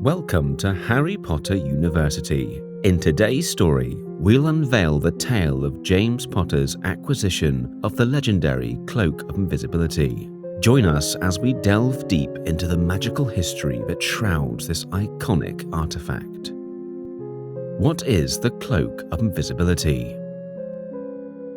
Welcome to Harry Potter University. In today's story, we'll unveil the tale of James Potter's acquisition of the legendary Cloak of Invisibility. Join us as we delve deep into the magical history that shrouds this iconic artifact. What is the Cloak of Invisibility?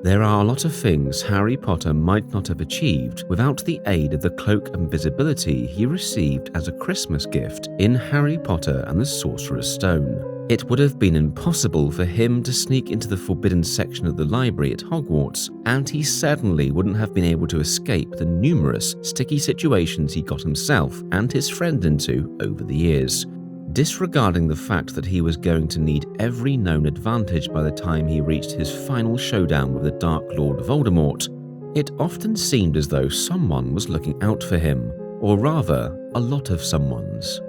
There are a lot of things Harry Potter might not have achieved without the aid of the Cloak of Invisibility he received as a Christmas gift in Harry Potter and the Sorcerer's Stone. It would have been impossible for him to sneak into the forbidden section of the library at Hogwarts, and he certainly wouldn't have been able to escape the numerous sticky situations he got himself and his friend into over the years. Disregarding the fact that he was going to need every known advantage by the time he reached his final showdown with the Dark Lord Voldemort, it often seemed as though someone was looking out for him, or rather, a lot of someones.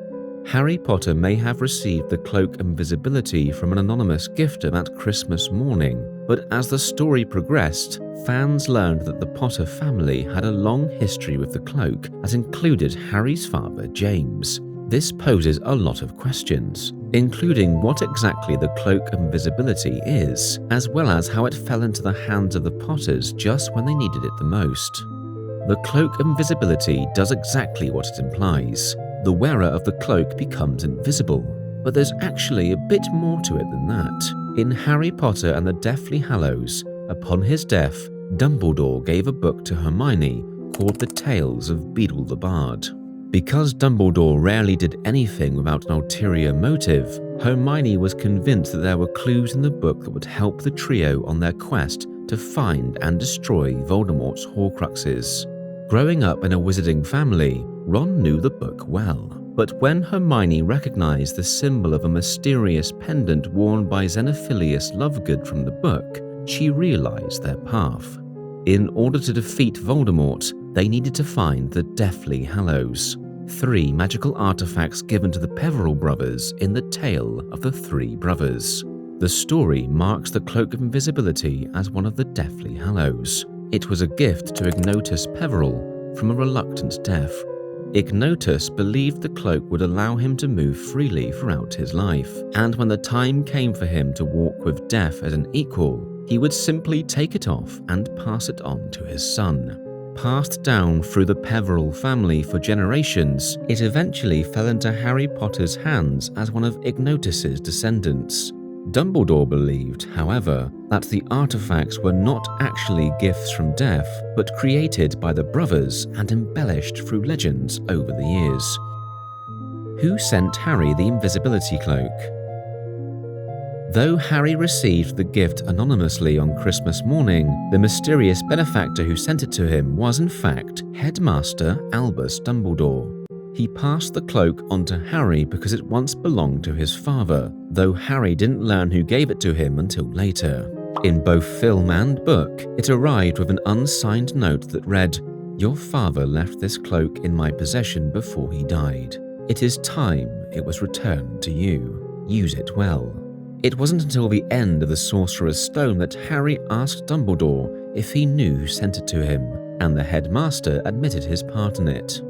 Harry Potter may have received the Cloak of Invisibility from an anonymous gifter that Christmas morning, but as the story progressed, fans learned that the Potter family had a long history with the cloak that included Harry's father, James. This poses a lot of questions, including what exactly the Cloak of Invisibility is, as well as how it fell into the hands of the Potters just when they needed it the most. The Cloak of Invisibility does exactly what it implies. The wearer of the cloak becomes invisible, but there's actually a bit more to it than that. In Harry Potter and the Deathly Hallows, upon his death, Dumbledore gave a book to Hermione called The Tales of Beedle the Bard. Because Dumbledore rarely did anything without an ulterior motive, Hermione was convinced that there were clues in the book that would help the trio on their quest to find and destroy Voldemort's Horcruxes. Growing up in a wizarding family, Ron knew the book well, but when Hermione recognized the symbol of a mysterious pendant worn by Xenophilius Lovegood from the book, she realized their path. In order to defeat Voldemort, they needed to find the Deathly Hallows, 3 magical artifacts given to the Peverell brothers in the Tale of the Three Brothers. The story marks the Cloak of Invisibility as one of the Deathly Hallows. It was a gift to Ignotus Peverell from a reluctant death. Ignotus believed the cloak would allow him to move freely throughout his life, and when the time came for him to walk with death as an equal, he would simply take it off and pass it on to his son. Passed down through the Peverell family for generations, it eventually fell into Harry Potter's hands as one of Ignotus's descendants. Dumbledore believed, however, that the artifacts were not actually gifts from death, but created by the brothers and embellished through legends over the years. Who sent Harry the Invisibility Cloak? Though Harry received the gift anonymously on Christmas morning, the mysterious benefactor who sent it to him was in fact Headmaster Albus Dumbledore. He passed the cloak on to Harry because it once belonged to his father, though Harry didn't learn who gave it to him until later. In both film and book, it arrived with an unsigned note that read, "Your father left this cloak in my possession before he died. It is time it was returned to you. Use it well." It wasn't until the end of the Sorcerer's Stone that Harry asked Dumbledore if he knew who sent it to him, and the headmaster admitted his part in it.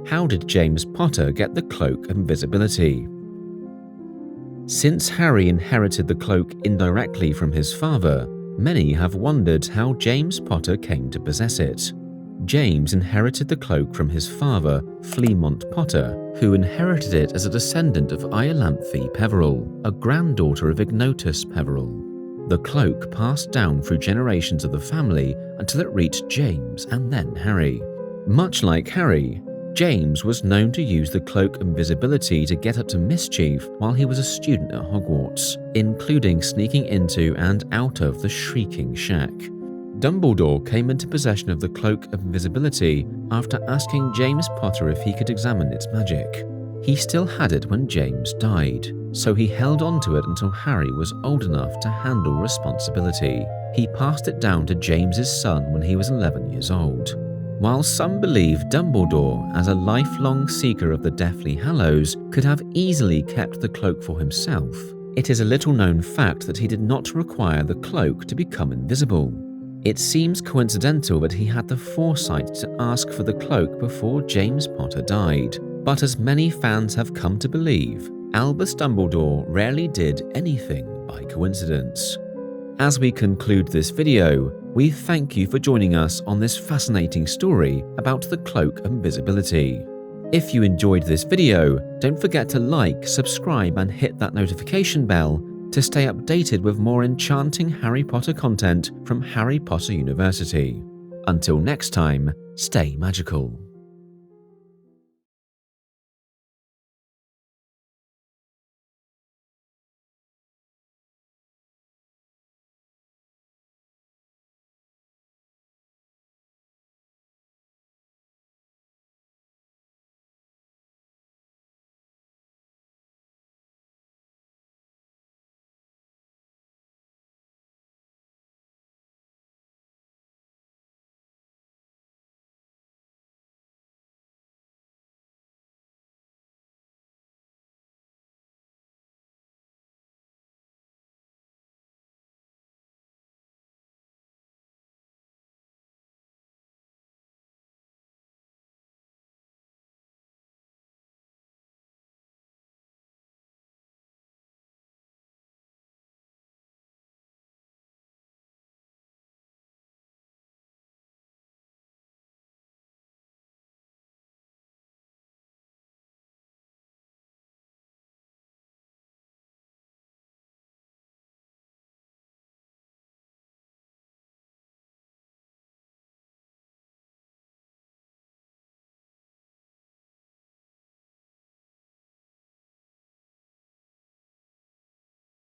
How did James Potter get the Cloak of Invisibility? Since Harry inherited the cloak indirectly from his father, many have wondered how James Potter came to possess it. James inherited the cloak from his father, Fleamont Potter, who inherited it as a descendant of Iolanthe Peverell, a granddaughter of Ignotus Peverell. The cloak passed down through generations of the family until it reached James and then Harry. Much like Harry, James was known to use the Cloak of Invisibility to get up to mischief while he was a student at Hogwarts, including sneaking into and out of the Shrieking Shack. Dumbledore came into possession of the Cloak of Invisibility after asking James Potter if he could examine its magic. He still had it when James died, so he held on to it until Harry was old enough to handle responsibility. He passed it down to James's son when he was 11 years old. While some believe Dumbledore, as a lifelong seeker of the Deathly Hallows, could have easily kept the cloak for himself, it is a little-known fact that he did not require the cloak to become invisible. It seems coincidental that he had the foresight to ask for the cloak before James Potter died, But as many fans have come to believe, Albus Dumbledore rarely did anything by coincidence. As we conclude this video, we thank you for joining us on this fascinating story about the Cloak of Invisibility. If you enjoyed this video, don't forget to like, subscribe and hit that notification bell to stay updated with more enchanting Harry Potter content from Harry Potter University. Until next time, stay magical.